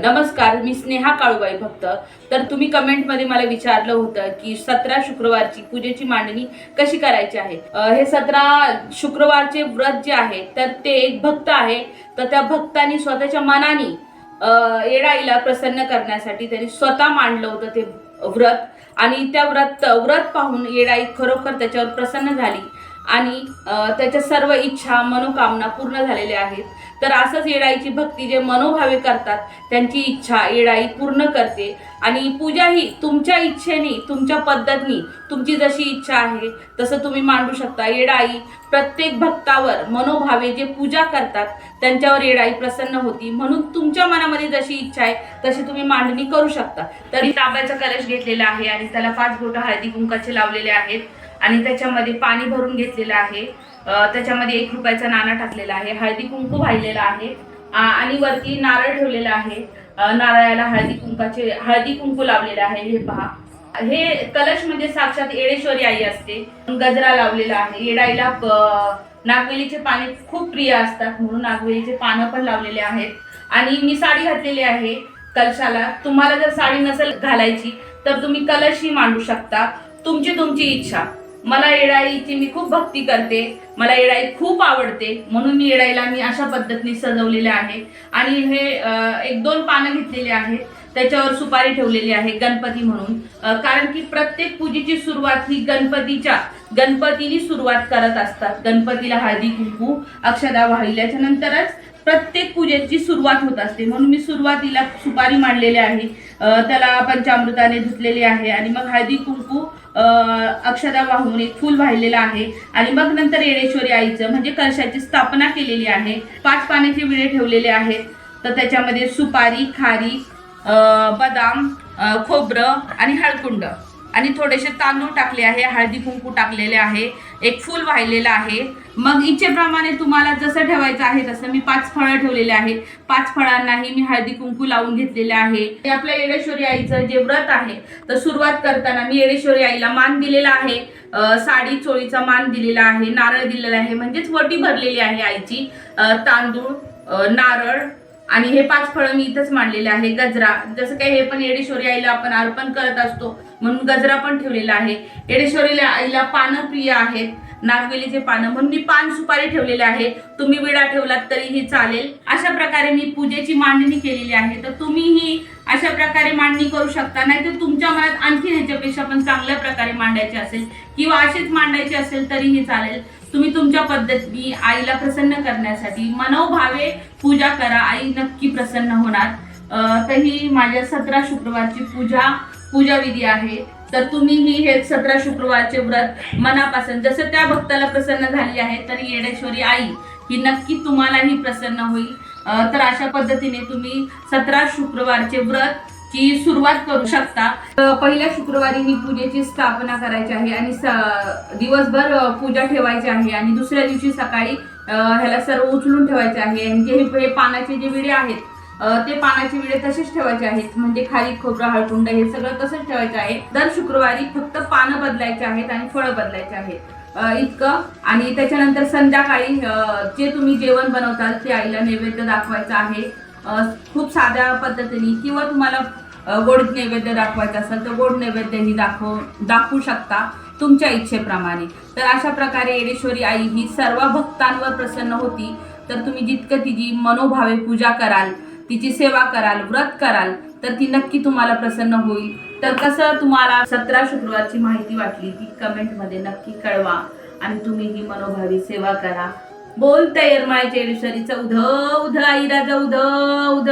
नमस्कार, मी स्नेहा काळूबाई भक्त। तर तुम्ही कमेंट मध्ये मला विचारलं होतं की 17 शुक्रवारची पूजेची मांडणी कशी करायची आहे। हे 17 शुक्रवारचे व्रत जे आहे तर ते एक भक्त आहे, तर त्या भक्तानी स्वतःच्या मनाने येडाईला प्रसन्न करण्यासाठी त्यांनी स्वतः मांडलं होतं ते व्रत। आणि त्या व्रत पाहून येडाई खरोखर त्याच्यावर प्रसन्न झाली आणि त्याच्या सर्व इच्छा मनोकामना पूर्ण झालेल्या आहेत। तर असंच येडाईची भक्ती जे मनोभावे करतात त्यांची इच्छा येडाई पूर्ण करते। आणि पूजा ही तुमच्या इच्छेने तुमच्या पद्धतीने तुमची जशी इच्छा आहे तसं तुम्ही मांडू शकता। येडाई प्रत्येक भक्तावर मनोभावे जे पूजा करतात त्यांच्यावर येडाई प्रसन्न होती, म्हणून तुमच्या मनामध्ये जशी इच्छा आहे तशी तुम्ही मांडणी करू शकता। तर तांब्याचा कलश घेतलेला आहे आणि त्याला 5 बोटं हळदी कुंकाचे लावलेले आहेत आणि त्याच्यामध्ये पाणी भरून घेतलेलं आहे। त्याच्यामध्ये 1 रुपयाचा नाणा टाकलेला आहे, हळदी कुंकू वाहिलेला आहे आणि वरती नारळ ठेवलेला आहे। नारळाला हळदी कुंकू लावलेला आहे। हे पहा, हे कलश म्हणजे साक्षात येडेश्वरी आई असते। गजरा लावलेला आहे। येडाईला नागवेलीचे पाने खूप प्रिय असतात, म्हणून नागवेलीचे पानं पण लावलेले आहेत। आणि मी साडी घातलेली आहे कलशाला। तुम्हाला जर साडी नसेल घालायची तर तुम्ही कलश ही मांडू शकता, तुमची इच्छा। मला येडाईची मी खूप भक्ती करते, मला येडाई खूप आवडते, म्हणून मी येडाईला अशा पद्धतीने सजवलेले आहे। आणि हे 1-2 पानं घेतलेले आहेत, त्याच्यावर सुपारी ठेवलेली आहे गणपती म्हणून। कारण की प्रत्येक पूजेची सुरुवात ही गणपतीने सुरुवात करत असतात। गणपतीला हळदी कुंकू अक्षदा वाहिल्याच्या नंतरच प्रत्येक पूजेची सुरुवात होत असते, म्हणून मी सुरुवातीला सुपारी मांडलेली आहे, त्याला पंचामृताने धुतलेले आहे आणि मग हळदी कुंकू अक्षदा वाहून 1 फूल वाहिलेलं आहे आणि मग नंतर येडेश्वरी आईचं म्हणजे कलशाची स्थापना केलेली आहे। 5 पाण्याचे विडे ठेवलेले आहेत, तर त्याच्यामध्ये सुपारी, खारी, बदाम, खोबरं आणि हळकुंड आणि थोडेसे तांदूळ टाकले आहे, हळदी कुंकू टाकलेले आहे, 1 फूल वाहिलेलं आहे। मग इच्छेप्रमाणे तुम्हाला जसं ठेवायचं आहे तसं मी 5 फळं ठेवलेले आहे। 5 फळांनाही मी हळदी कुंकू लावून घेतलेले आहे। आपल्या येडेश्वरी आईचं जे व्रत आहे तर सुरुवात करताना मी येडेश्वरी आईला मान दिलेला आहे, साडी चोळीचा मान दिलेला आहे, नारळ दिलेला आहे, म्हणजेच वटी भरलेली आहे आईची। तांदूळ, नारळ आणि हे 5 फळं मी इथंच मांडलेले आहे। गजरा, जसं काही हे पण येडेश्वरी आईला आपण अर्पण करत असतो म्हणून गजरा पण ठेवलेला आहे। येडेश्वरी आईला पानं प्रिय आहेत, नागवेलीचे पानं, म्हणून मी पान सुपारी ठेवलेले आहे। तुम्ही विडा ठेवलात तरीही चालेल। अशा प्रकारे मी पूजेची मांडणी केलेली आहे, तर तुम्हीही अशा प्रकारे मांडणी करू शकता। नाहीतर तुमच्या मनात आणखी ह्याच्यापेक्षा पण चांगल्या प्रकारे मांडायचे असेल किंवा अशीच मांडायची असेल तरीही चालेल। तुम्ही तुमच्या पद्धतीने आईला प्रसन्न करण्यासाठी मनोभावे पूजा करा, आई नक्की प्रसन्न होणार। तर ही माझ्या 17 शुक्रवारची पूजा विधी आहे। तर तुम्हीही हे 17 शुक्रवारचे व्रत मनापासून जसं त्या भक्ताला प्रसन्न झाली आहे तर येडेश्वरी आई ही नक्की तुम्हालाही प्रसन्न होईल। तर अशा पद्धतीने तुम्ही 17 शुक्रवारचे व्रत ची सुरुवात करू शकता। पहिल्या शुक्रवारी ही पूजेची स्थापना करायची आहे आणि दिवसभर पूजा ठेवायची आहे आणि दुसऱ्या दिवशी सकाळी ह्याला सर्व उचलून ठेवायचे आहे। आणि हे पानाचे जे विडे आहेत ते पानाचे विडे तसेच ठेवायचे आहेत, म्हणजे खाली खोबरं, हळकुंड हे सगळं तसंच ठेवायचं आहे। दर शुक्रवारी फक्त पानं बदलायचे आहेत आणि फळं बदलायचे आहेत, इतकं। आणि त्याच्यानंतर संध्याकाळी जे तुम्ही जेवण बनवताल ते आईला नैवेद्य दाखवायचं आहे, खूप साध्या पद्धतीने, किंवा तुम्हाला गोड नैवेद्य दाखवायचा असेल तर गोड नैवेद्यही दाखवू शकता तुमच्या इच्छेप्रमाणे। तर अशा प्रकारे येडेश्वरी आई ही सर्व भक्तांवर प्रसन्न होती। तर तुम्ही जितकं तिची मनोभावे पूजा कराल, तिची सेवा कराल, व्रत कराल तर ती नक्की तुम्हाला प्रसन्न होईल। तर कसं तुम्हाला 17 शुक्रवारची माहिती वाटली ती कमेंटमध्ये नक्की कळवा आणि तुम्ही ही मनोभावी सेवा करा। बोलता येरमाळ्याच्या येडेश्वरीचं उध उध आई राजा उध उध।